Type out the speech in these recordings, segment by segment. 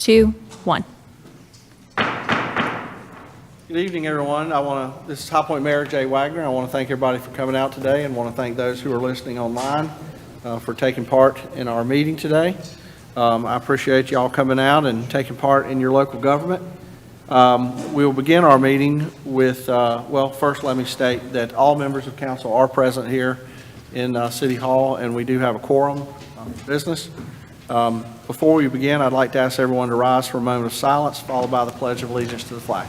2, 1. Good evening, everyone. This is High Point Mayor Jay Wagner. I want to thank everybody for coming out today and want to thank those who are listening online for taking part in our meeting today. I appreciate y'all coming out and taking part in your local government. We will begin our meeting with, first let me state that all members of council are present here in City Hall, and we do have a quorum for business. Before we begin, I'd like to ask everyone to rise for a moment of silence, followed by the Pledge of Allegiance to the flag.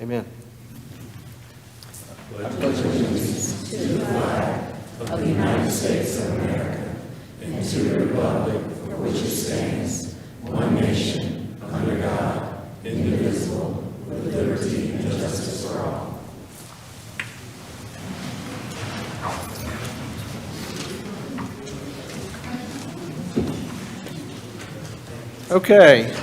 Amen. Okay.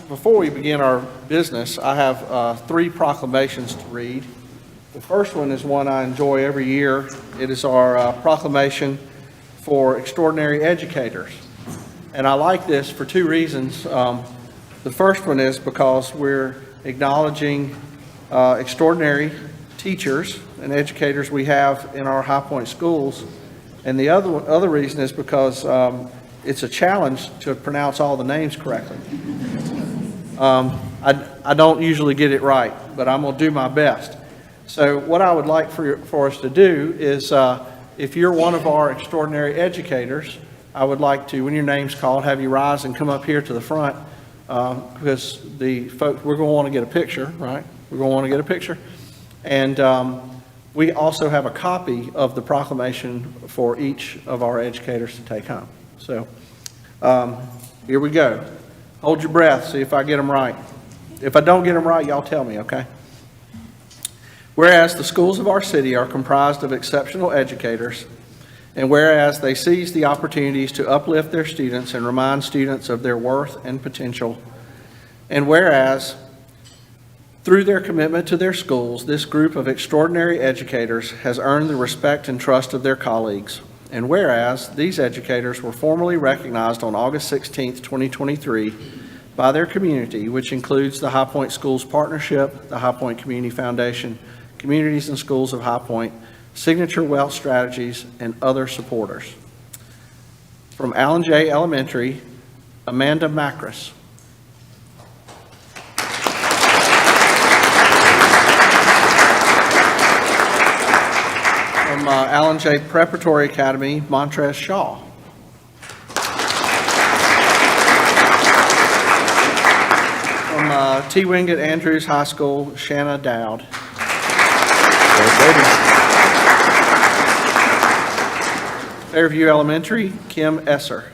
Before we begin our business, I have 3 proclamations to read. The first one is one I enjoy every year. It is our proclamation for extraordinary educators. And I like this for 2 reasons. The first one is because we're acknowledging extraordinary teachers and educators we have in our High Point schools. And the other reason is because it's a challenge to pronounce all the names correctly. I don't usually get it right, but I'm going to do my best. So what I would like for us to do is, if you're one of our extraordinary educators, I would like to, when your name's called, have you rise and come up here to the front, because the folks, we're going to want to get a picture, right? We're going to want to get a picture. And we also have a copy of the proclamation for each of our educators to take home. So here we go. Hold your breath, see if I get them right. If I don't get them right, y'all tell me, okay? Whereas the schools of our city are comprised of exceptional educators, and whereas they seize the opportunities to uplift their students and remind students of their worth and potential, and whereas through their commitment to their schools, this group of extraordinary educators has earned the respect and trust of their colleagues. And whereas these educators were formally recognized on August 16, 2023 by their community, which includes the High Point Schools Partnership, the High Point Community Foundation, Communities and Schools of High Point, Signature Wealth Strategies, and other supporters. From Allen J. Elementary, Amanda Macris. From Allen J. Preparatory Academy, Montrez Shaw. From T. Wingate Andrews High School, Shanna Dowd. Fairview Elementary, Kim Esser.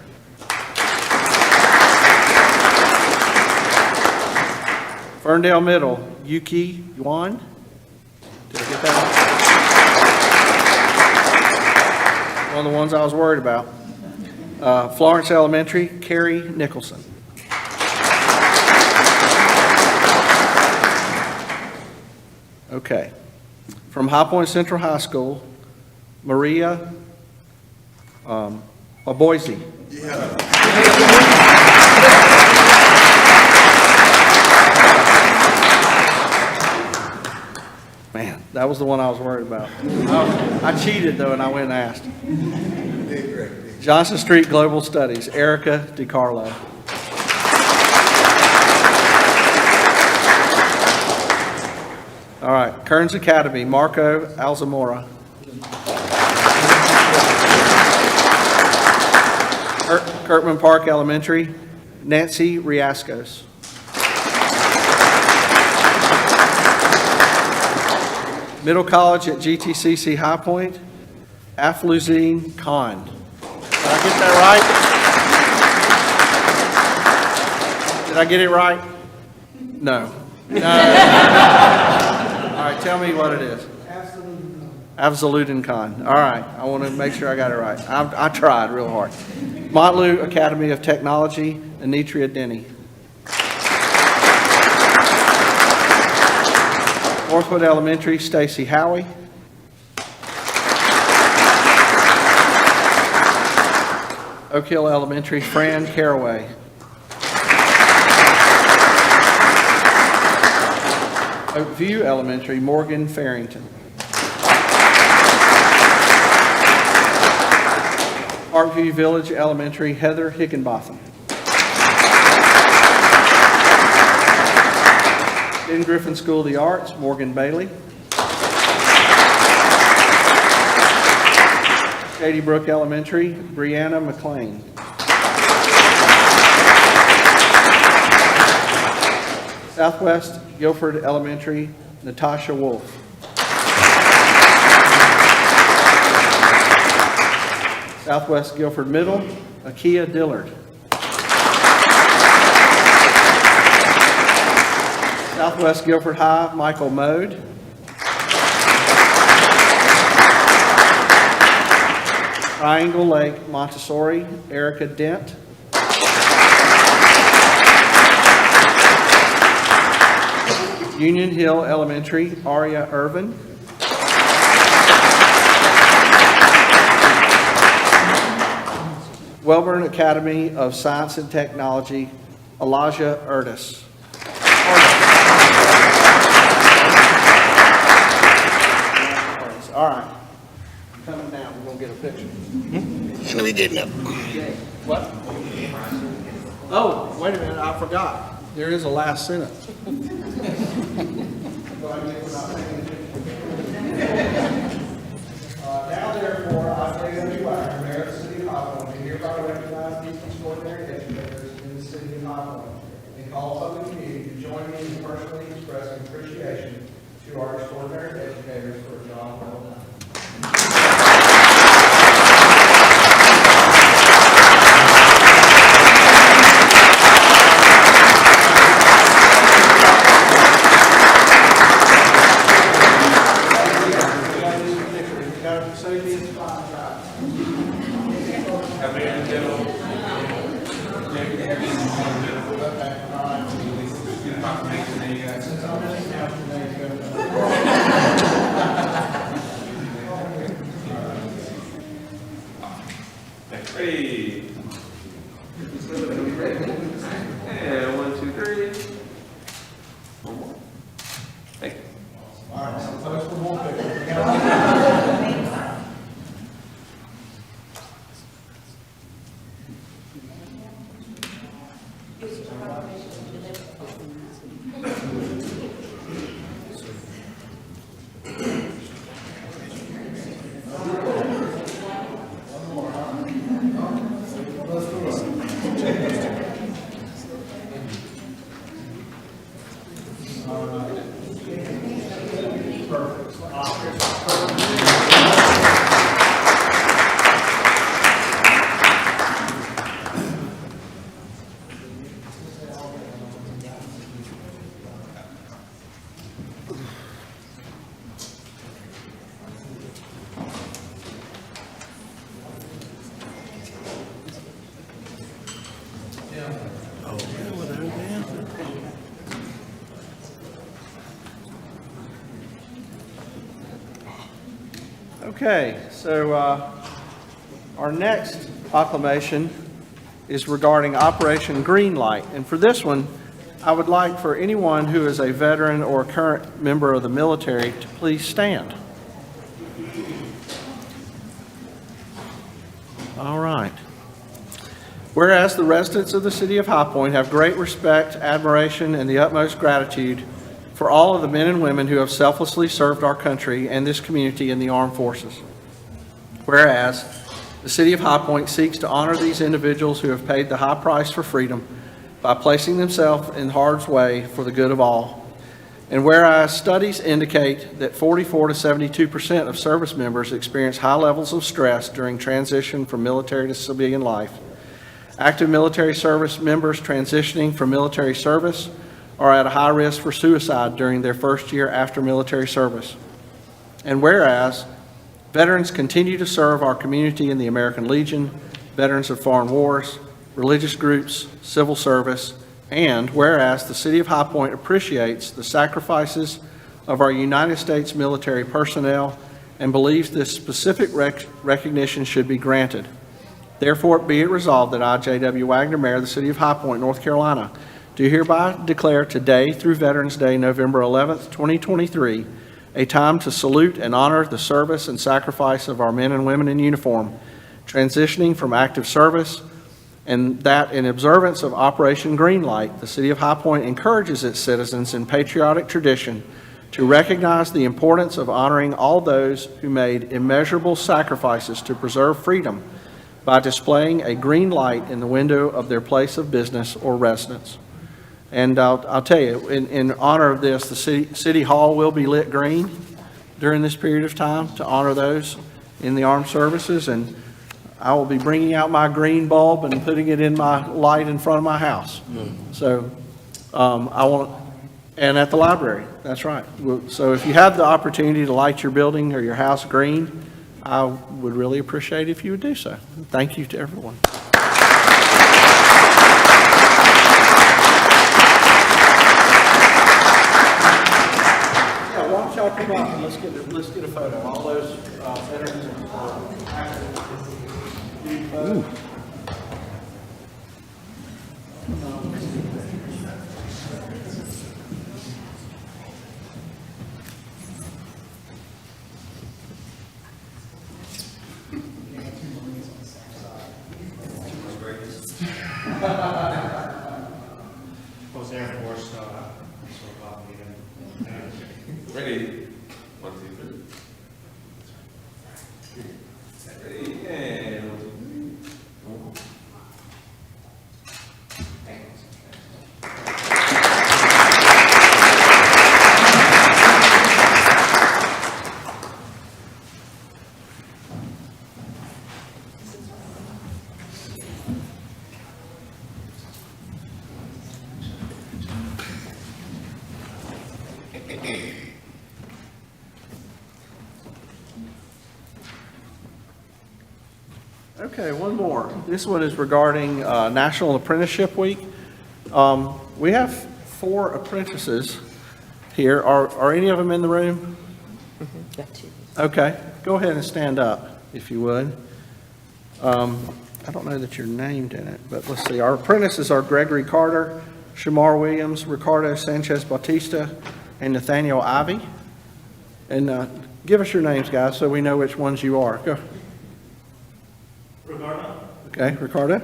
Ferndale Middle, Yuki Yuan. Did I get that right? One of the ones I was worried about. Florence Elementary, Carrie Nicholson. Okay. From High Point Central High School, Maria Boise. Man, that was the one I was worried about. I cheated, though, and I went and asked. Johnson Street Global Studies, Erica DiCarlo. All right, Kearns Academy, Marco Alzamora. Kirkman Park Elementary, Nancy Riascos. Middle College at GTCC High Point, Afluzine Khan. Did I get that right? Did I get it right? No. No. All right, tell me what it is. Afzaludin Khan. All right, I want to make sure I got it right. I tried real hard. Montlou Academy of Technology, Anitria Denny. Northwood Elementary, Stacy Howie. Oak Hill Elementary, Fran Caraway. Oakview Elementary, Morgan Farrington. Parkview Village Elementary, Heather Higginbotham. Ben Griffin School of the Arts, Morgan Bailey. Shady Brook Elementary, Brianna McLean. Southwest Guilford Elementary, Natasha Wolf. Southwest Guilford Middle, Akia Dillard. Southwest Guilford High, Michael Mode. Triangle Lake Montessori, Erica Dent. Union Hill Elementary, Aria Irvin. Welborn Academy of Science and Technology, Elijah Erdis. All right, coming down, we're going to get a picture. Surely didn't know. What? Oh, wait a minute, I forgot. There is a last sentence. Now therefore, I say unto you, I, Mayor of the City of High Point, do hereby recognize these extraordinary educators in the City of High Point, and call upon the community to join me in personally expressing appreciation to our extraordinary educators for a job well done. Hey. And 1, 2, 3. One more. Thank you. All right, so post the wall picture. Okay, so our next proclamation is regarding Operation Greenlight. And for this one, I would like for anyone who is a veteran or a current member of the military to please stand. All right. Whereas the residents of the City of High Point have great respect, admiration, and the utmost gratitude for all of the men and women who have selflessly served our country and this community in the armed forces. Whereas the City of High Point seeks to honor these individuals who have paid the high price for freedom by placing themselves in harm's way for the good of all. And whereas studies indicate that 44 to 72% of service members experience high levels of stress during transition from military to civilian life, active military service members transitioning from military service are at a high risk for suicide during their first year after military service. And whereas veterans continue to serve our community in the American Legion, Veterans of Foreign Wars, religious groups, civil service, and whereas the City of High Point appreciates the sacrifices of our United States military personnel and believes this specific recognition should be granted. Therefore, be it resolved that I, J.W. Wagner, Mayor of the City of High Point, North Carolina, do hereby declare today through Veterans Day, November 11th, 2023, a time to salute and honor the service and sacrifice of our men and women in uniform, transitioning from active service, and that in observance of Operation Greenlight, the City of High Point encourages its citizens in patriotic tradition to recognize the importance of honoring all those who made immeasurable sacrifices to preserve freedom by displaying a green light in the window of their place of business or residence. And I'll tell you, in honor of this, the City Hall will be lit green during this period of time to honor those in the armed services, and I will be bringing out my green bulb and putting it in my light in front of my house. So and at the library, that's right. So if you have the opportunity to light your building or your house green, I would really appreciate if you would do so. Thank you to everyone. Yeah, why don't y'all come up and let's get a photo. All those veterans and active photos. Was Air Force, Ready? 1, 2, 3. Ready? And 1, 2, 3. Okay, one more. This one is regarding National Apprenticeship Week. We have 4 apprentices here. Are any of them in the room? Got two. Okay, go ahead and stand up, if you would. I don't know that you're named in it, but let's see. Our apprentices are Gregory Carter, Shamar Williams, Ricardo Sanchez Bautista, and Nathaniel Ivy. And give us your names, guys, so we know which ones you are. Go. Ricardo? Okay, Ricardo?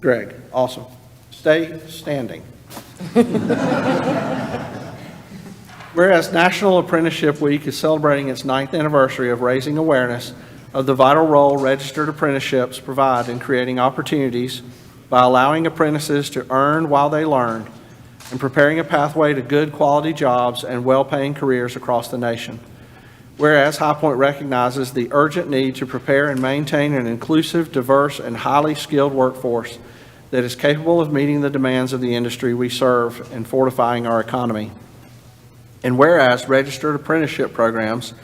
Greg, awesome. Stay standing. Whereas National Apprenticeship Week is celebrating its 9th anniversary of raising awareness of the vital role registered apprenticeships provide in creating opportunities by allowing apprentices to earn while they learn and preparing a pathway to good quality jobs and well-paying careers across the nation. Whereas High Point recognizes the urgent need to prepare and maintain an inclusive, diverse, and highly skilled workforce that is capable of meeting the demands of the industry we serve and fortifying our economy. And whereas registered apprenticeship programs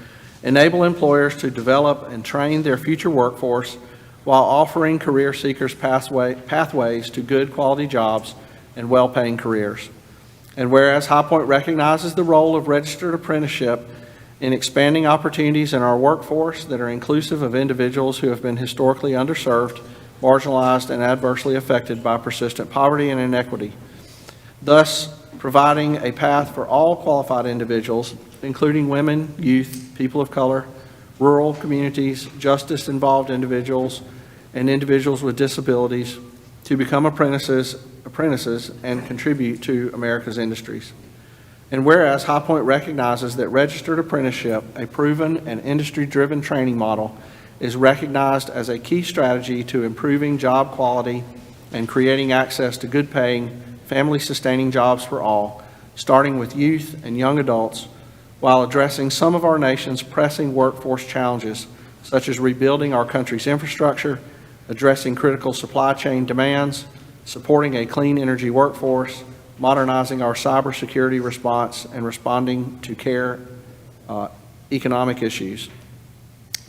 enable employers to develop and train their future workforce while offering career seekers pathways to good quality jobs and well-paying careers. And whereas High Point recognizes the role of registered apprenticeship in expanding opportunities in our workforce that are inclusive of individuals who have been historically underserved, marginalized, and adversely affected by persistent poverty and inequity, thus providing a path for all qualified individuals, including women, youth, people of color, rural communities, justice-involved individuals, and individuals with disabilities to become apprentices and contribute to America's industries. And whereas High Point recognizes that registered apprenticeship, a proven and industry-driven training model, is recognized as a key strategy to improving job quality and creating access to good-paying, family-sustaining jobs for all, starting with youth and young adults, while addressing some of our nation's pressing workforce challenges, such as rebuilding our country's infrastructure, addressing critical supply chain demands, supporting a clean energy workforce, modernizing our cybersecurity response, and responding to care economic issues.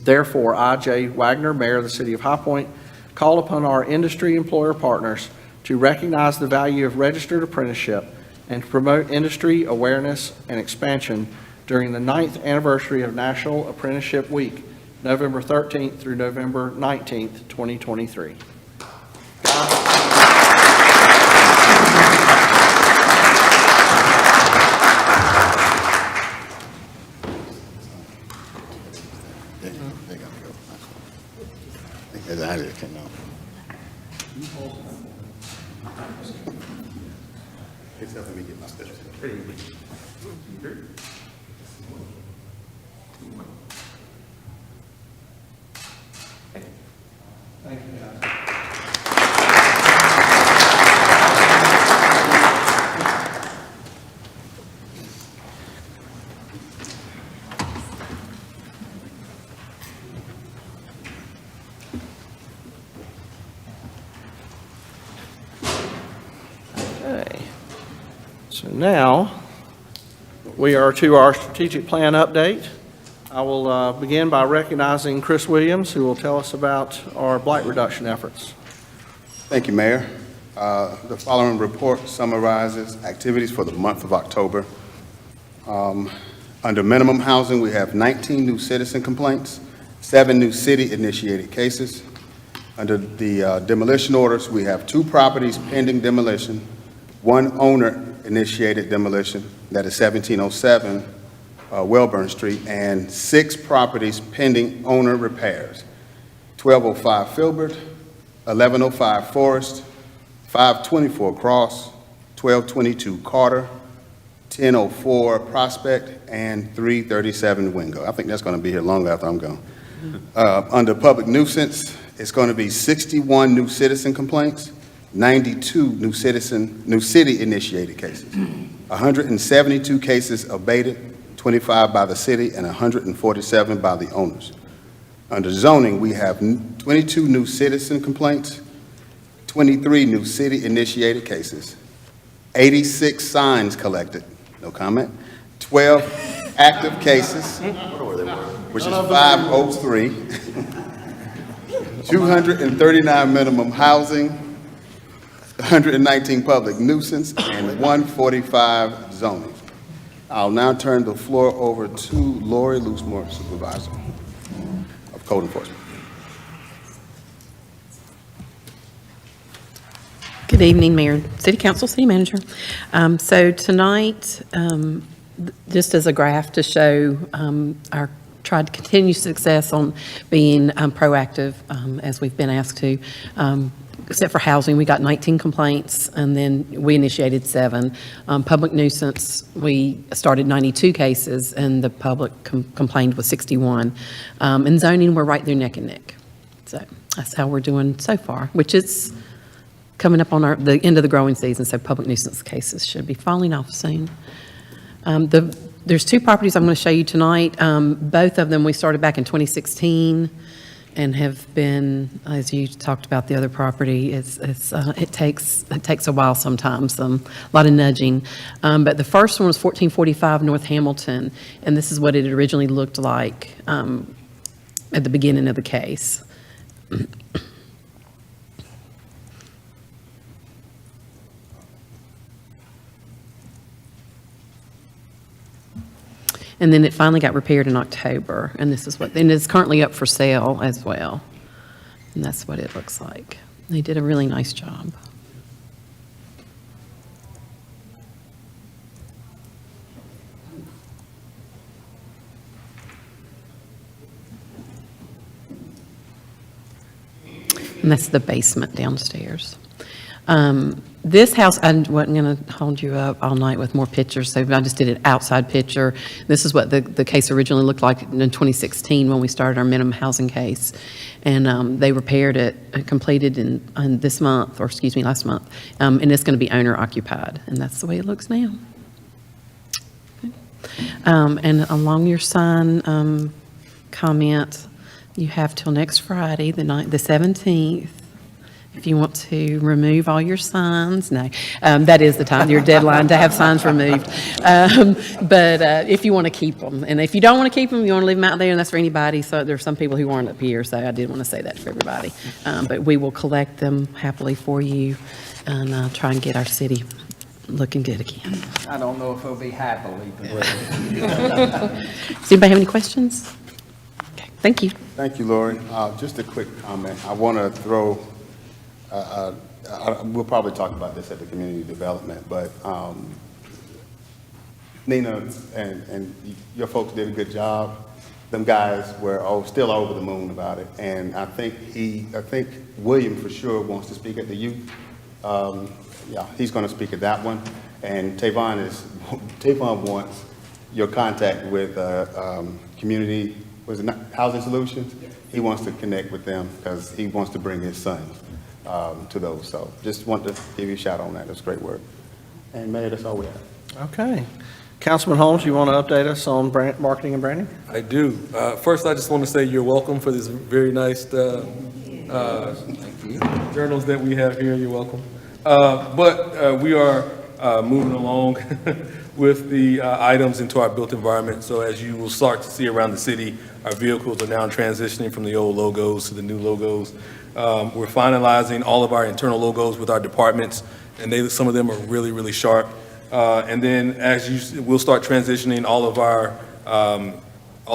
Therefore, I, Jay Wagner, Mayor of the City of High Point, call upon our industry employer partners to recognize the value of registered apprenticeship and to promote industry awareness and expansion during the 9th anniversary of National Apprenticeship Week, November 13th through November 19th, 2023. They gotta go. Because I just can't know. Except let me get my special. Thank you, guys. Okay. So now, we are to our strategic plan update. I will begin by recognizing Chris Williams, who will tell us about our blight reduction efforts. Thank you, Mayor. The following report summarizes activities for the month of October. Under minimum housing, we have 19 new citizen complaints, 7 new city-initiated cases. Under the demolition orders, we have 2 properties pending demolition, 1 owner-initiated demolition, that is 1707 Wellburn Street, and 6 properties pending owner repairs, 1205 Filbert, 1105 Forest, 524 Cross, 1222 Carter, 1004 Prospect, and 337 Wingo. I think that's going to be here long after I'm gone. Under public nuisance, it's going to be 61 new citizen complaints, 92 new city-initiated cases, 172 cases abated, 25 by the city and 147 by the owners. Under zoning, we have 22 new citizen complaints, 23 new city-initiated cases, 86 signs collected, no comment, 12 active cases, which is 503, 239 minimum housing, 119 public nuisance, and 145 zoning. I'll now turn the floor over to Lori Loosemore, Supervisor of Code Enforcement. Good evening, Mayor, City Council, City Manager. So tonight, just as a graph to show our tried to continue success on being proactive, as we've been asked to, except for housing, we got 19 complaints, and then we initiated 7. Public nuisance, we started 92 cases, and the public complained with 61. And zoning, we're right there neck and neck. So that's how we're doing so far, which is coming up on the end of the growing season, so public nuisance cases should be falling off soon. There's 2 properties I'm going to show you tonight. Both of them we started back in 2016 and have been, as you talked about the other property, it takes a while sometimes, a lot of nudging. But the first one was 1445 North Hamilton, and this is what it originally looked like at the beginning of the case. And then it finally got repaired in October, and this is and it's currently up for sale as well. And that's what it looks like. They did a really nice job. And that's the basement downstairs. This house, I wasn't going to hold you up all night with more pictures, so I just did an outside picture. This is what the case originally looked like in 2016 when we started our minimum housing case. And they repaired it, completed in this month, or excuse me, last month. And it's going to be owner occupied, and that's the way it looks now. Okay. And along your sign comment, you have till next Friday, the 17th, If you want to remove all your signs, no, that is the time, your deadline to have signs removed. But if you want to keep them, and if you don't want to keep them, you want to leave them out there, and that's for anybody. So there's some people who aren't up here, so I did want to say that for everybody. But we will collect them happily for you and try and get our city looking good again. I don't know if it'll be happily, but Does anybody have any questions? Okay, thank you. Thank you, Lori. Just a quick comment. I want to throw, we'll probably talk about this at the community development, but Nina and your folks did a good job. Them guys were still over the moon about it, and I think William for sure wants to speak at the youth. Yeah, he's going to speak at that one, and Tavon wants your contact with community. Was it Housing Solutions? Yes. He wants to connect with them because he wants to bring his sons to those. So just want to give you a shout on that. That's great work. And Mayor, that's all we have. okay. Councilman Holmes, you want to update us on marketing and branding? I do. First, I just want to say you're welcome for this very nice journals that we have here. You're welcome. But we are moving along with the items into our built environment. So as you will start to see around the city, our vehicles are now transitioning from the old logos to the new logos. We're finalizing all of our internal logos with our departments, and some of them are really, really sharp. And then we'll start transitioning all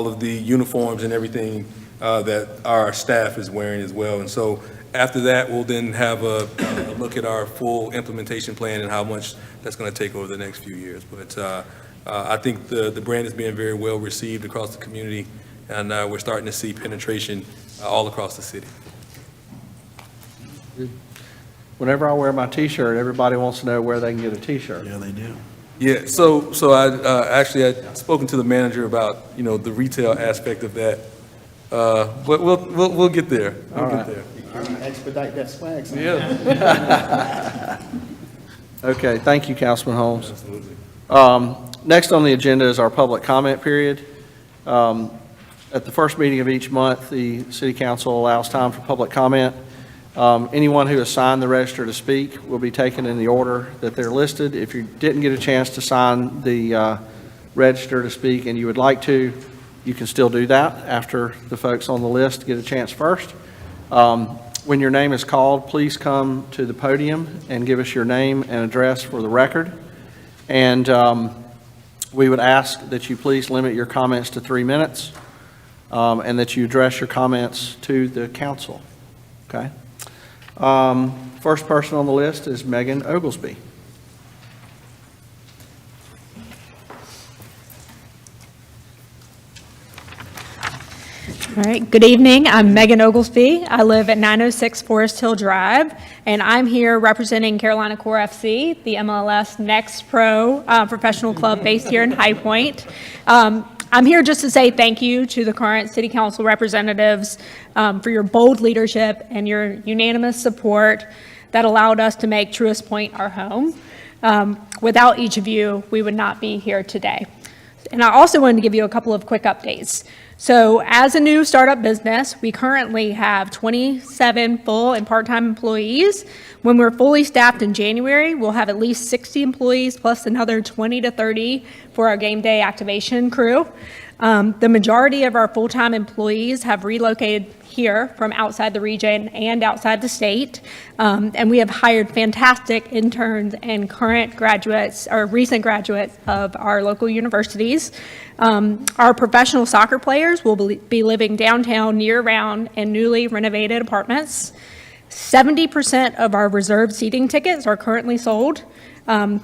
of the uniforms and everything that our staff is wearing as well. And so after that, we'll then have a look at our full implementation plan and how much that's going to take over the next few years. But I think the brand is being very well received across the community, and we're starting to see penetration all across the city. Whenever I wear my T-shirt, everybody wants to know where they can get a T-shirt. Yeah, they do. Yeah, so I'd spoken to the manager about, the retail aspect of that. But we'll get there. We'll get there. Expedite that swag. Yeah. Okay, thank you, Councilman Holmes. Absolutely. Next on the agenda is our public comment period. At the first meeting of each month, the City Council allows time for public comment. Anyone who has signed the register to speak will be taken in the order that they're listed. If you didn't get a chance to sign the register to speak and you would like to, you can still do that after the folks on the list get a chance first. When your name is called, please come to the podium and give us your name and address for the record. And we would ask that you please limit your comments to 3 minutes and that you address your comments to the council. Okay? First person on the list is Megan Oglesby. All right, good evening. I'm Megan Oglesby. I live at 906 Forest Hill Drive, and I'm here representing Carolina Core FC, the MLS Next Pro professional club based here in High Point. I'm here just to say thank you to the current City Council representatives for your bold leadership and your unanimous support that allowed us to make Truist Point our home. Without each of you, we would not be here today. And I also wanted to give you a couple of quick updates. So as a new startup business, we currently have 27 full and part-time employees. When we're fully staffed in January, we'll have at least 60 employees plus another 20 to 30 for our game day activation crew. The majority of our full-time employees have relocated here from outside the region and outside the state. And we have hired fantastic interns and current graduates or recent graduates of our local universities. Our professional soccer players will be living downtown year-round in newly renovated apartments. 70% of our reserved seating tickets are currently sold.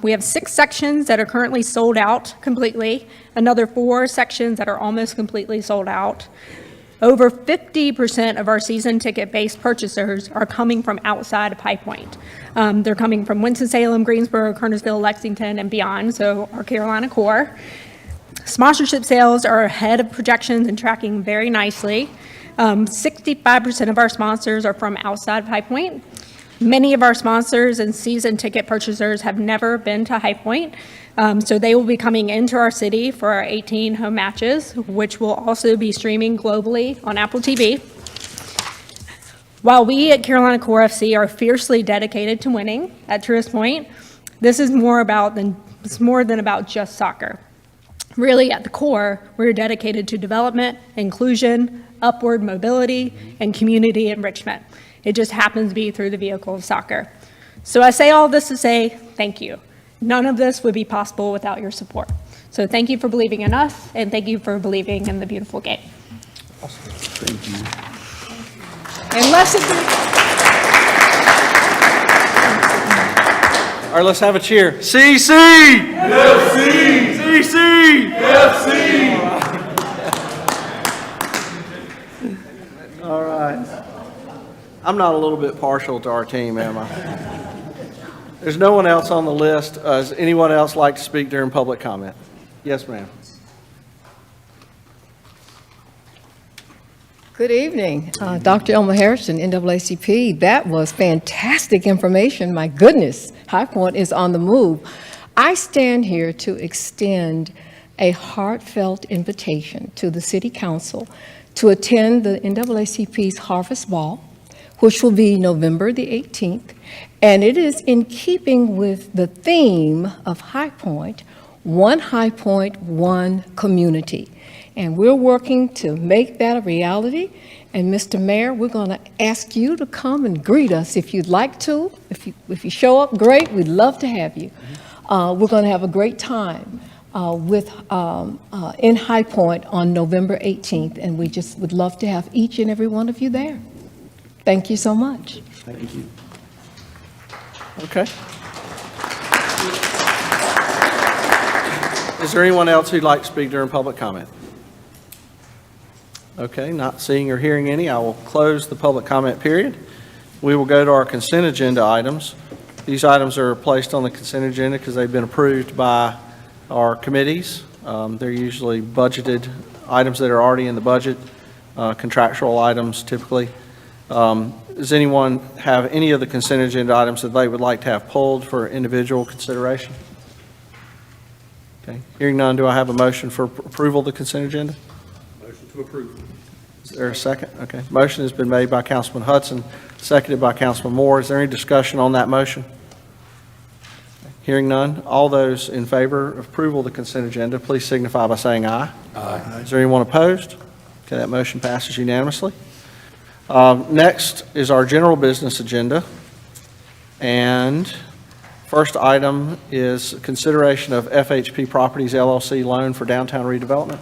We have 6 sections that are currently sold out completely, another 4 sections that are almost completely sold out. Over 50% of our season ticket-based purchasers are coming from outside of High Point. They're coming from Winston-Salem, Greensboro, Kernersville, Lexington, and beyond, so our Carolina Core. Sponsorship sales are ahead of projections and tracking very nicely. 65% of our sponsors are from outside of High Point. Many of our sponsors and season ticket purchasers have never been to High Point, so they will be coming into our city for our 18 home matches, which will also be streaming globally on Apple TV. While we at Carolina Core FC are fiercely dedicated to winning at Truist Point, this is more than about just soccer. Really, at the core, we're dedicated to development, inclusion, upward mobility, and community enrichment. It just happens to be through the vehicle of soccer. So I say all this to say thank you. None of this would be possible without your support. So thank you for believing in us, and thank you for believing in the beautiful game. Thank you. And less of All right, let's have a cheer. CC! FC! CC! FC! All right. I'm not a little bit partial to our team, am I? There's no one else on the list. Does anyone else like to speak during public comment? Yes, ma'am. Good evening, Dr. Elma Harrison, NAACP. That was fantastic information. My goodness, High Point is on the move. I stand here to extend a heartfelt invitation to the City Council to attend the NAACP's Harvest Ball, which will be November the 18th. And it is in keeping with the theme of High Point, one High Point, one community. And we're working to make that a reality. And Mr. Mayor, we're going to ask you to come and greet us if you'd like to. If you show up, great. We'd love to have you. We're going to have a great time in High Point on November 18th, and we just would love to have each and every one of you there. Thank you so much. Thank you. Okay. Is there anyone else who'd like to speak during public comment? Okay, not seeing or hearing any, I will close the public comment period. We will go to our consent agenda items. These items are placed on the consent agenda because they've been approved by our committees. They're usually budgeted items that are already in the budget, contractual items typically. Does anyone have any of the consent agenda items that they would like to have pulled for individual consideration? Okay, hearing none, do I have a motion for approval of the consent agenda? Motion to approve. Is there a second? Okay, motion has been made by Councilman Hudson, seconded by Councilman Moore. Is there any discussion on that motion? Hearing none, all those in favor of approval of the consent agenda, please signify by saying aye. Aye. Is there anyone opposed? Okay, that motion passes unanimously. Next is our general business agenda. And first item is consideration of FHP Properties LLC loan for downtown redevelopment.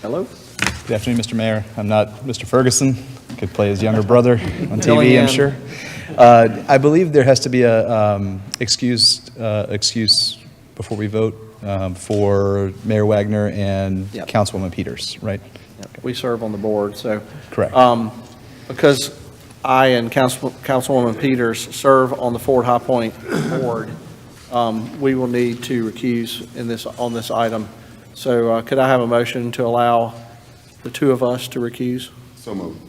Hello? Good afternoon, Mr. Mayor. I'm not Mr. Ferguson. I could play his younger brother on Filling TV, I'm in. sure. I believe there has to be a excuse before we vote for Mayor Wagner and Yep. Councilwoman Peters, right? We serve on the board, so. Correct. Because I and Councilwoman Peters serve on the Ford High Point board, we will need to recuse on this item. So could I have a motion to allow the two of us to recuse? So moved.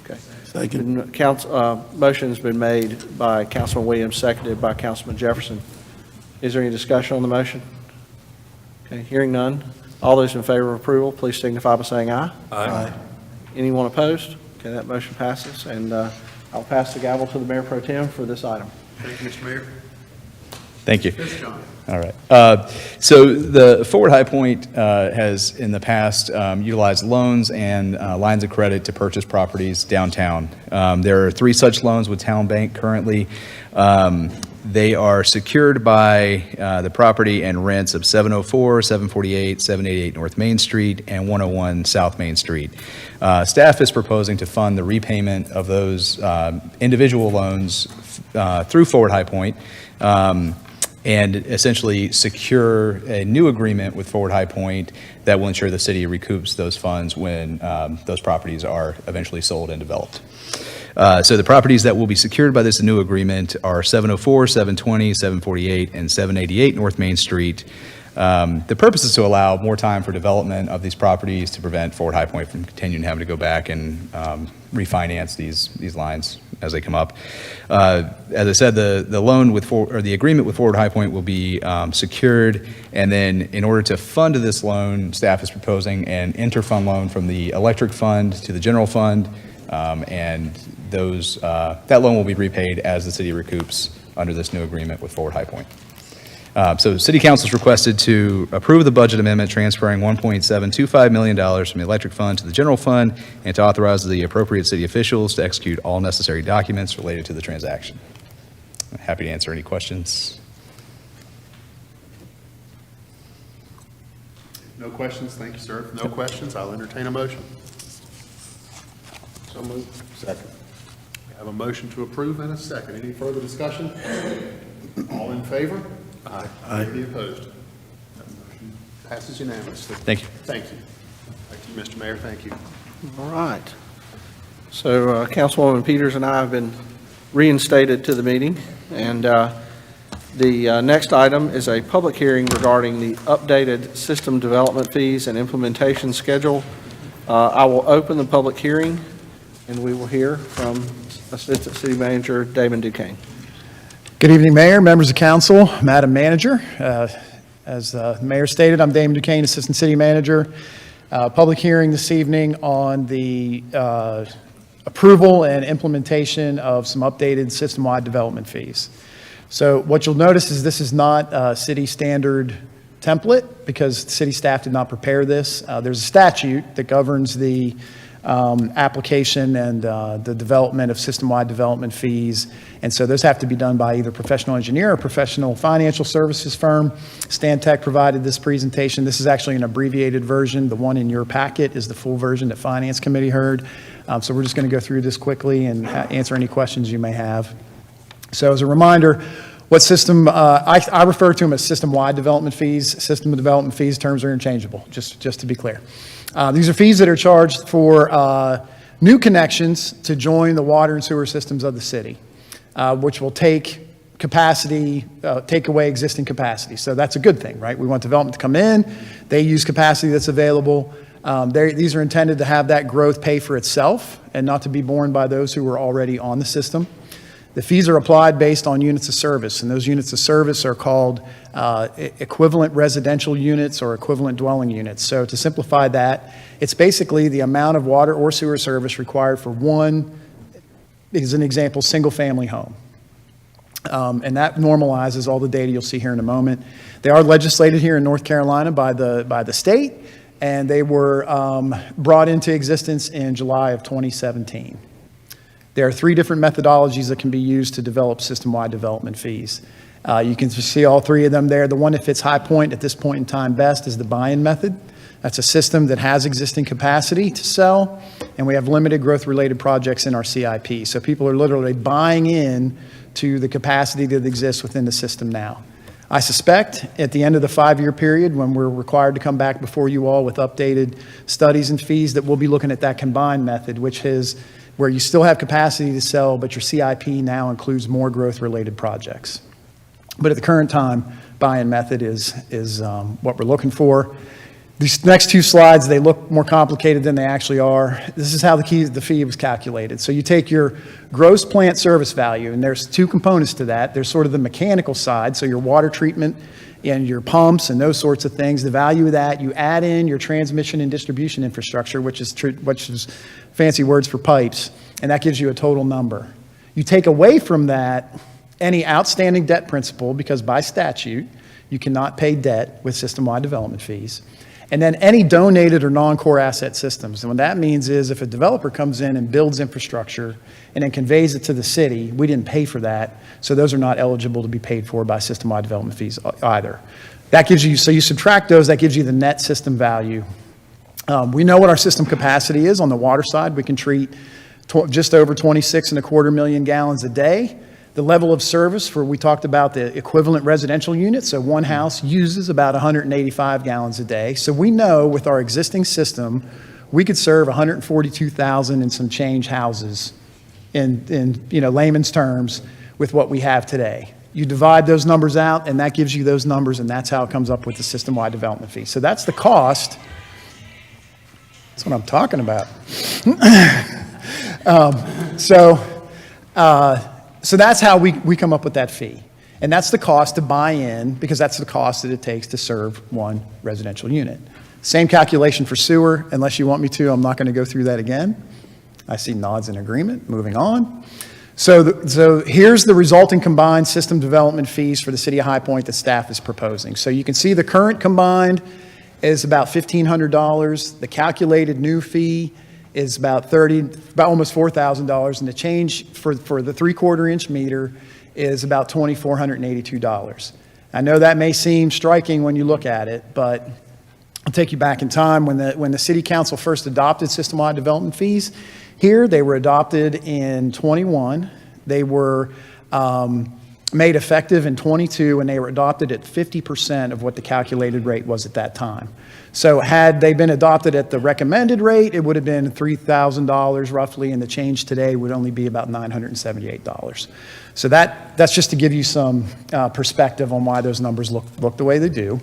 Okay. Motion's been made by Councilman Williams, seconded by Councilman Jefferson. Is there any discussion on the motion? Okay, hearing none. All those in favor of approval, please signify by saying aye. Aye. Anyone opposed? Okay, that motion passes, and I'll pass the gavel to the Mayor Pro Tem for this item. Thank you, Mr. Mayor. Thank you. All right. So the Forward High Point has in the past utilized loans and lines of credit to purchase properties downtown. There are 3 such loans with Town Bank currently. They are secured by the property and rents of 704, 748, 788 North Main Street, and 101 South Main Street. Staff is proposing to fund the repayment of those individual loans through Forward High Point, and essentially secure a new agreement with Forward High Point that will ensure the city recoups those funds when those properties are eventually sold and developed. So the properties that will be secured by this new agreement are 704, 720, 748, and 788 North Main Street. The purpose is to allow more time for development of these properties to prevent Forward High Point from continuing having to go back and refinance these lines as they come up. As I said, the loan or the agreement with Forward High Point will be secured, and then in order to fund this loan, staff is proposing an interfund loan from the electric fund to the general fund And that loan will be repaid as the city recoups under this new agreement with Forward High Point. So City Council's requested to approve the budget amendment transferring $1.725 million from the electric fund to the general fund and to authorize the appropriate city officials to execute all necessary documents related to the transaction. I'm happy to answer any questions. No questions, thank you, sir. No questions, I'll entertain a motion. So moved. Second. We have a motion to approve and a second. Any further discussion? All in favor? Aye. Any opposed? That motion passes unanimously. Thank you. Thank you. Thank you, Mr. Mayor, thank you. All right. So Councilwoman Peters and I have been reinstated to the meeting, and the next item is a public hearing regarding the updated system development fees and implementation schedule. I will open the public hearing, and we will hear from Assistant City Manager Damon Duquesne. Good evening, Mayor, members of council, Madam Manager. As the Mayor stated, I'm Damon Duquesne, Assistant City Manager. Public hearing this evening on the approval and implementation of some updated system-wide development fees. So what you'll notice is this is not a city standard template because city staff did not prepare this. There's a statute that governs the application and the development of system-wide development fees. And so those have to be done by either professional engineer or professional financial services firm. Stantec provided this presentation. This is actually an abbreviated version. The one in your packet is the full version that Finance Committee heard. So we're just going to go through this quickly and answer any questions you may have. So as a reminder, what system, I refer to them as system-wide development fees. System development fees terms are interchangeable, just to be clear. These are fees that are charged for new connections to join the water and sewer systems of the city, which will take capacity, take away existing capacity. So that's a good thing, right? We want development to come in, they use capacity that's available. These are intended to have that growth pay for itself and not to be borne by those who are already on the system. The fees are applied based on units of service, and those units of service are called equivalent residential units or equivalent dwelling units. So to simplify that, it's basically the amount of water or sewer service required for one, as an example, single-family home. And that normalizes all the data you'll see here in a moment. They are legislated here in North Carolina by the state, and they were brought into existence in July of 2017. There are three different methodologies that can be used to develop system-wide development fees. You can see all three of them there. The one that fits High Point at this point in time best is the buy-in method. That's a system that has existing capacity to sell, and we have limited growth-related projects in our CIP. So people are literally buying in to the capacity that exists within the system now. I suspect at the end of the 5-year period, when we're required to come back before you all with updated studies and fees, that we'll be looking at that combined method, which is where you still have capacity to sell, but your CIP now includes more growth-related projects. But at the current time, buy-in method is what we're looking for. These next two slides, they look more complicated than they actually are. This is how the fee was calculated. So you take your gross plant service value, and there's two components to that. There's sort of the mechanical side, so your water treatment and your pumps and those sorts of things. The value of that, you add in your transmission and distribution infrastructure, which is fancy words for pipes, and that gives you a total number. You take away from that any outstanding debt principal, because by statute, you cannot pay debt with system-wide development fees. And then any donated or non-core asset systems. And what that means is if a developer comes in and builds infrastructure and then conveys it to the city, we didn't pay for that, so those are not eligible to be paid for by system-wide development fees either. That gives you, so you subtract those, that gives you the net system value. We know what our system capacity is on the water side. We can treat just over 26.25 million gallons a day. The level of service we talked about the equivalent residential units, so one house uses about 185 gallons a day. So we know with our existing system, we could serve 142,000 and some change houses in layman's terms with what we have today. You divide those numbers out, and that gives you those numbers, and that's how it comes up with the system-wide development fee. So that's the cost. That's what I'm talking about. So that's how we come up with that fee. And that's the cost to buy in, because that's the cost that it takes to serve one residential unit. Same calculation for sewer, unless you want me to. I'm not going to go through that again. I see nods in agreement. Moving on. So here's the resulting combined system development fees for the city of High Point that staff is proposing. So you can see the current combined is about $1,500. The calculated new fee is about almost $4,000, and the change for the 3/4 inch meter is about $2,482. I know that may seem striking when you look at it, but I'll take you back in time when the city council first adopted system-wide development fees. Here, they were adopted in '21. They were made effective in '22, and they were adopted at 50% of what the calculated rate was at that time. So had they been adopted at the recommended rate, it would have been $3,000 roughly, and the change today would only be about $978. So that's just to give you some perspective on why those numbers look the way they do.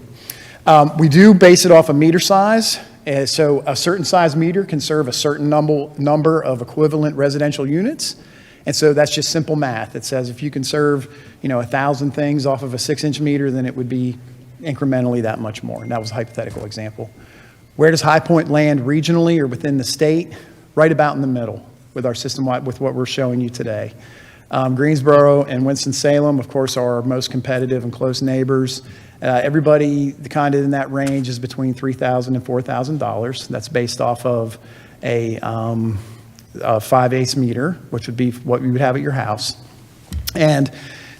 We do base it off a meter size. So a certain size meter can serve a certain number of equivalent residential units. And so that's just simple math. It says if you can serve, 1,000 things off of a 6-inch meter, then it would be incrementally that much more. And that was a hypothetical example. Where does High Point land regionally or within the state? Right about in the middle with our system-wide, with what we're showing you today. Greensboro and Winston-Salem, of course, are our most competitive and close neighbors. Everybody kind of in that range is between $3,000 and $4,000. That's based off of a 5/8 meter, which would be what you would have at your house. And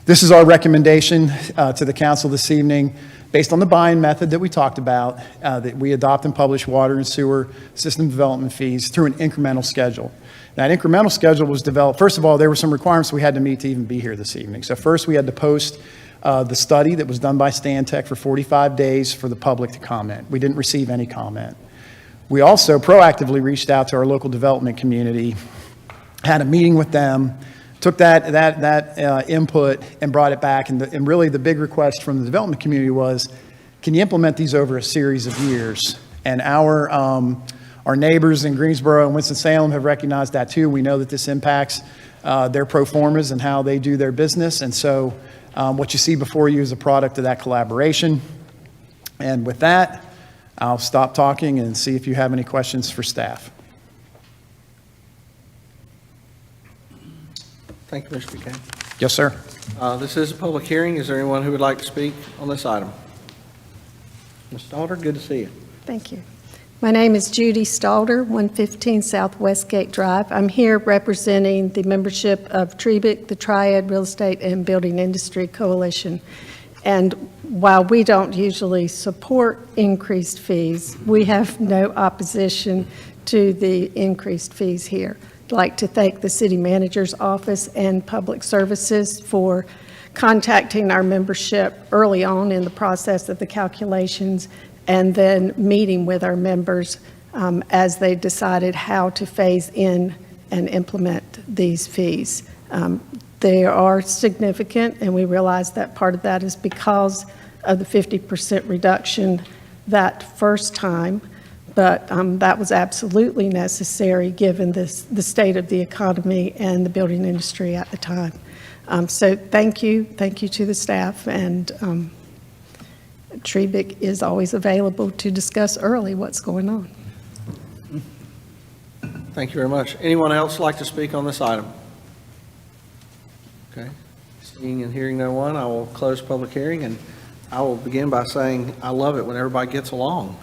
this is our recommendation to the council this evening, based on the buy-in method that we talked about, that we adopt and publish water and sewer system development fees through an incremental schedule. That incremental schedule was developed, first of all, there were some requirements we had to meet to even be here this evening. So first, we had to post the study that was done by Stantec for 45 days for the public to comment. We didn't receive any comment. We also proactively reached out to our local development community, had a meeting with them, took that input and brought it back. And really the big request from the development community was, can you implement these over a series of years? And our neighbors in Greensboro and Winston-Salem have recognized that too. We know that this impacts their pro formas and how they do their business. And so what you see before you is a product of that collaboration. And with that, I'll stop talking and see if you have any questions for staff. Thank you, Mr. Buchanan. Yes, sir. This is a public hearing. Is there anyone who would like to speak on this item? Ms. Stalder, good to see you. Thank you. My name is Judy Stalder, 115 South Westgate Drive. I'm here representing the membership of TREBIC, the Triad Real Estate and Building Industry Coalition. And while we don't usually support increased fees, we have no opposition to the increased fees here. I'd like to thank the City Manager's Office and Public Services for contacting our membership early on in the process of the calculations and then meeting with our members as they decided how to phase in and implement these fees. They are significant, and we realize that part of that is because of the 50% reduction that first time, but that was absolutely necessary given the state of the economy and the building industry at the time. So thank you to the staff, and TREBIC is always available to discuss early what's going on. Thank you very much. Anyone else like to speak on this item? Okay. Seeing and hearing no one, I will close public hearing, and I will begin by saying I love it when everybody gets along.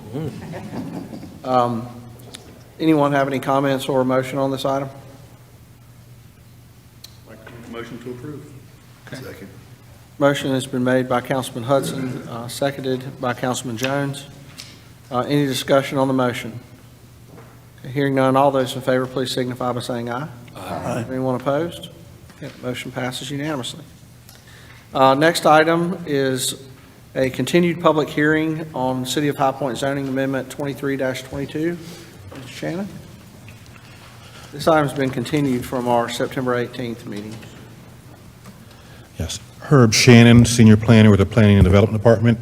Anyone have any comments or motion on this item? I'd like to make a motion to approve. Second. Motion has been made by Councilman Hudson, seconded by Councilman Jones. Any discussion on the motion? Okay, hearing none, all those in favor, please signify by saying aye. Aye. Anyone opposed? Okay, motion passes unanimously. Next item is a continued public hearing on City of High Point zoning amendment 23-22. Mr. Shannon? This item's been continued from our September 18th meeting. Yes. Herb Shannon, Senior Planner with the Planning and Development Department.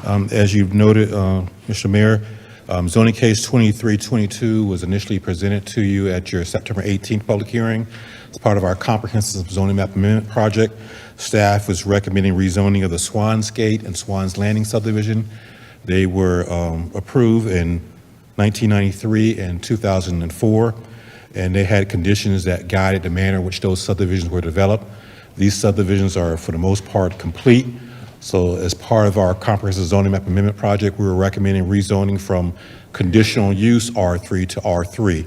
As you've noted, Mr. Mayor, zoning case 2322 was initially presented to you at your September 18th public hearing. As part of our comprehensive zoning map amendment project, staff was recommending rezoning of the Swans Gate and Swans Landing subdivision. They were approved in 1993 and 2004. and they had conditions that guided the manner in which those subdivisions were developed. These subdivisions are, for the most part, complete. So as part of our comprehensive zoning map amendment project, we were recommending rezoning from conditional use R3 to R3.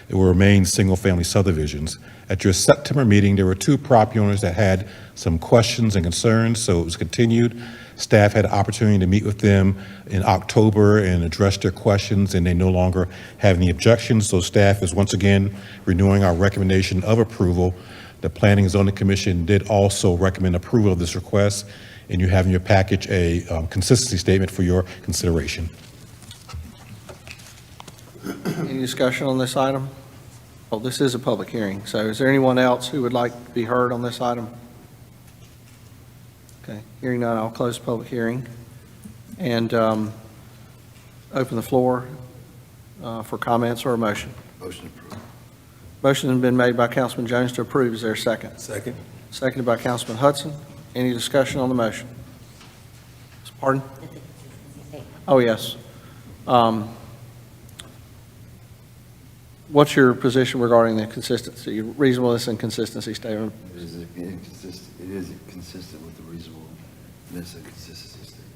It will remain single-family subdivisions. At your September meeting, there were 2 property owners that had some questions and concerns, so it was continued. Staff had an opportunity to meet with them in October and address their questions, and they no longer have any objections. So staff is once again renewing our recommendation of approval. The Planning and Zoning Commission did also recommend approval of this request, and you have in your package a consistency statement for your consideration. Any discussion on this item? Well, this is a public hearing, so is there anyone else who would like to be heard on this item? Okay, hearing none, I'll close the public hearing and open the floor for comments or a motion. Motion approved. Motion has been made by Councilman Jones to approve. Is there a second? Second. Seconded by Councilman Hudson. Any discussion on the motion? Pardon? Oh, yes. What's your position regarding the consistency, reasonableness and consistency statement? It is consistent with the reasonableness and consistency statement.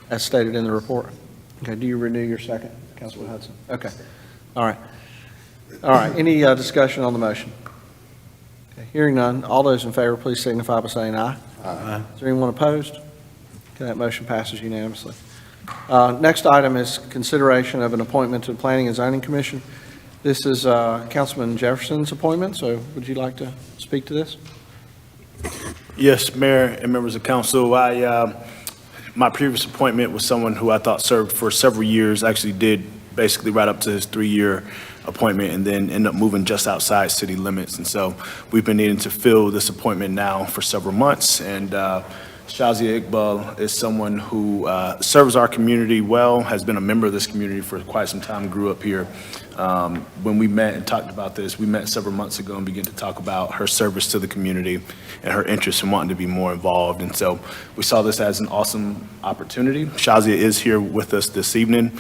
As stated in the report. Okay, do you renew your second, Councilman Hudson? Okay, all right. All right, any discussion on the motion? Okay, hearing none, all those in favor, please signify by saying aye. Aye. Is there anyone opposed? Okay, that motion passes unanimously. Next item is consideration of an appointment to the Planning and Zoning Commission. This is Councilman Jefferson's appointment, so would you like to speak to this? Yes, Mayor and members of council. My previous appointment was someone who I thought served for several years, actually did basically right up to his 3-year appointment and then ended up moving just outside city limits. And so we've been needing to fill this appointment now for several months. And Shazia Iqbal is someone who serves our community well, has been a member of this community for quite some time, grew up here. When we met and talked about this, we met several months ago and began to talk about her service to the community and her interest in wanting to be more involved. And so we saw this as an awesome opportunity. Shazia is here with us this evening.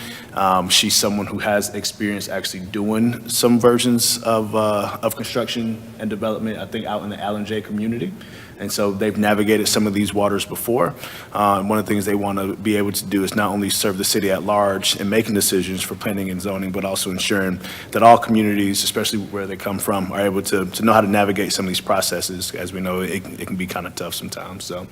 She's someone who has experience actually doing some versions of construction and development, I think, out in the Allen J community. And so they've navigated some of these waters before. One of the things they want to be able to do is not only serve the city at large in making decisions for planning and zoning, but also ensuring that all communities, especially where they come from, are able to know how to navigate some of these processes. As we know, it can be kind of tough sometimes. So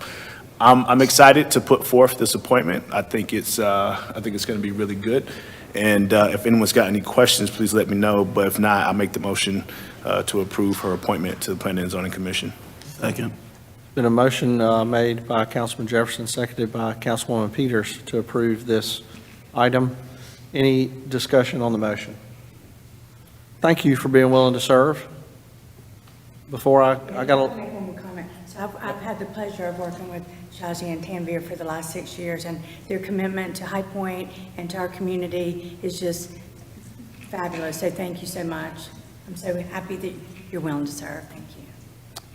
I'm excited to put forth this appointment. I think it's going to be really good. And if anyone's got any questions, please let me know. But if not, I'll make the motion to approve her appointment to the Planning and Zoning Commission. Second. Been a motion made by Councilman Jefferson, seconded by Councilwoman Peters to approve this item. Any discussion on the motion? Thank you for being willing to serve. Before I got Make one more comment. So I've had the pleasure of working with Shazia and Tanvir for the last 6 years, and their commitment to High Point and to our community is just fabulous. So thank you so much. I'm so happy that you're willing to serve. Thank you.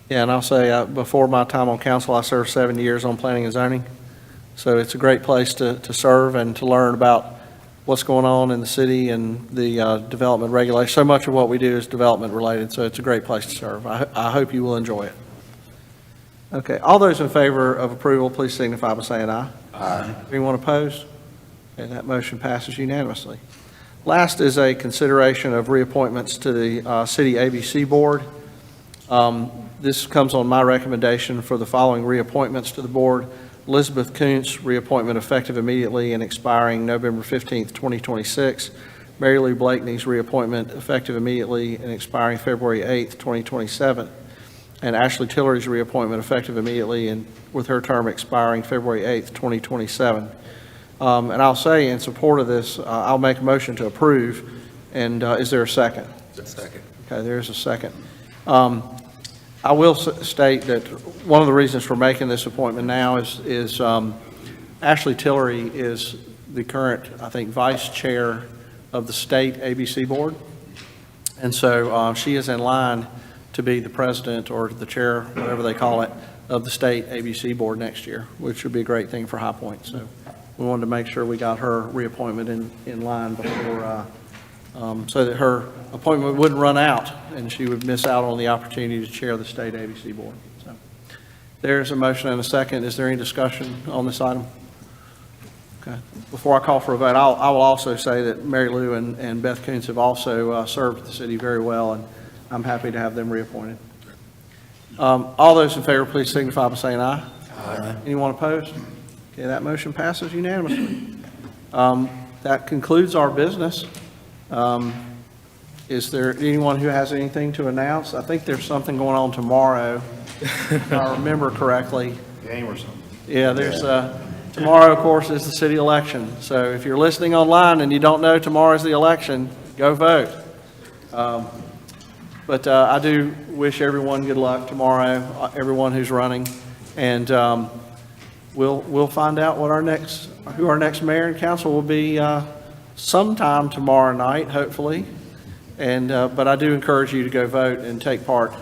Yeah, and I'll say, before my time on council, I served 7 years on planning and zoning. So it's a great place to serve and to learn about what's going on in the city and the development regulation. So much of what we do is development related, so it's a great place to serve. I hope you will enjoy it. Okay, all those in favor of approval, please signify by saying aye. Aye. Anyone opposed? Okay, that motion passes unanimously. Last is a consideration of reappointments to the City ABC Board. This comes on my recommendation for the following reappointments to the board. Elizabeth Kuntz, reappointment effective immediately and expiring November 15th, 2026. Mary Lou Blakeney's reappointment effective immediately and expiring February 8th, 2027. And Ashley Tillery's reappointment effective immediately and with her term expiring February 8th, 2027. And I'll say in support of this, I'll make a motion to approve. And is there a second? Second. Okay, there's a second. I will state that one of the reasons for making this appointment now is Ashley Tillery is the current, I think, vice chair of the state ABC board. And so she is in line to be the president or the chair, whatever they call it, of the state ABC board next year, which would be a great thing for High Point. So we wanted to make sure we got her reappointment in line before so that her appointment wouldn't run out and she would miss out on the opportunity to chair the state ABC board. So there's a motion and a second. Is there any discussion on this item? Okay. Before I call for a vote, I will also say that Mary Lou and Beth Coons have also served the city very well, and I'm happy to have them reappointed. All those in favor, please signify by saying aye. Aye. Anyone opposed? Okay, that motion passes unanimously. That concludes our business. Is there anyone who has anything to announce? I think there's something going on tomorrow, if I remember correctly. Game or something. Yeah, there's, tomorrow, of course, is the city election. So if you're listening online and you don't know tomorrow's the election, go vote. But I do wish everyone good luck tomorrow, everyone who's running. And we'll find out who our next mayor and council will be sometime tomorrow night, hopefully. And but I do encourage you to go vote and take part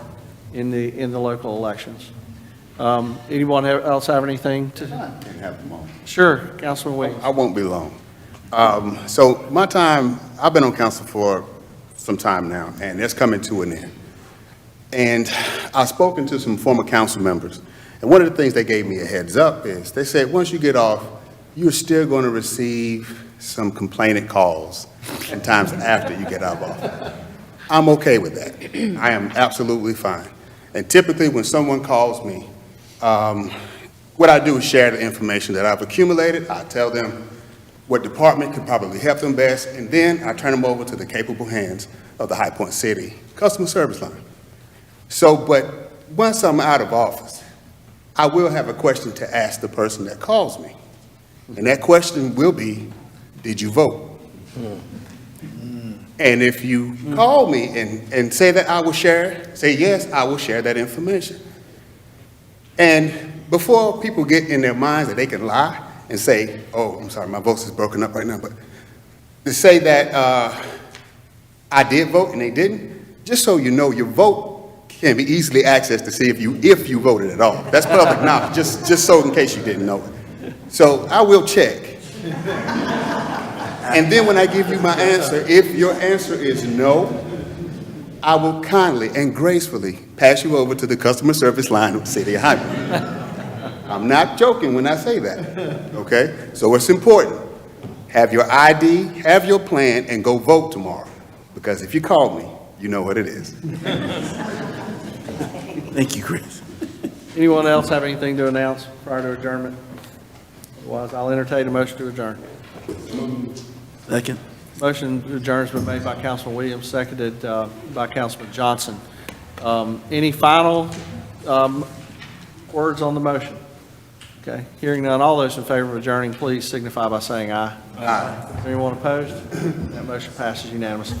in the local elections. Anyone else have anything to? Can't have them all. Sure, Councilman Williams. I won't be long. So my time, I've been on council for some time now, and it's coming to an end. And I've spoken to some former council members, and one of the things they gave me a heads up is they said, once you get off, you're still going to receive some complaining calls and times after you get out of office. I'm okay with that. I am absolutely fine. And typically when someone calls me, what I do is share the information that I've accumulated. I tell them what department could probably help them best, and then I turn them over to the capable hands of the High Point City customer service line. So, but once I'm out of office, I will have a question to ask the person that calls me. And that question will be, did you vote? And if you call me and say that I will say yes, I will share that information. And before people get in their minds that they can lie and say, oh, I'm sorry, my voice is broken up right now, but to say that I did vote and they didn't, just so you know, your vote can be easily accessed to see if you voted at all. That's public knowledge, just so in case you didn't know it. So I will check. And then when I give you my answer, if your answer is no, I will kindly and gracefully pass you over to the customer service line of the City of High Point. I'm not joking when I say that, okay? So it's important. Have your ID, have your plan, and go vote tomorrow. Because if you call me, you know what it is. Thank you, Chris. Anyone else have anything to announce prior to adjournment? Otherwise, I'll entertain a motion to adjourn. Second. Motion to adjourn has been made by Councilman Williams, seconded by Councilman Johnson. Any final words on the motion? Okay, hearing none, all those in favor of adjourning, please signify by saying aye. Aye. Anyone opposed? That motion passes unanimously.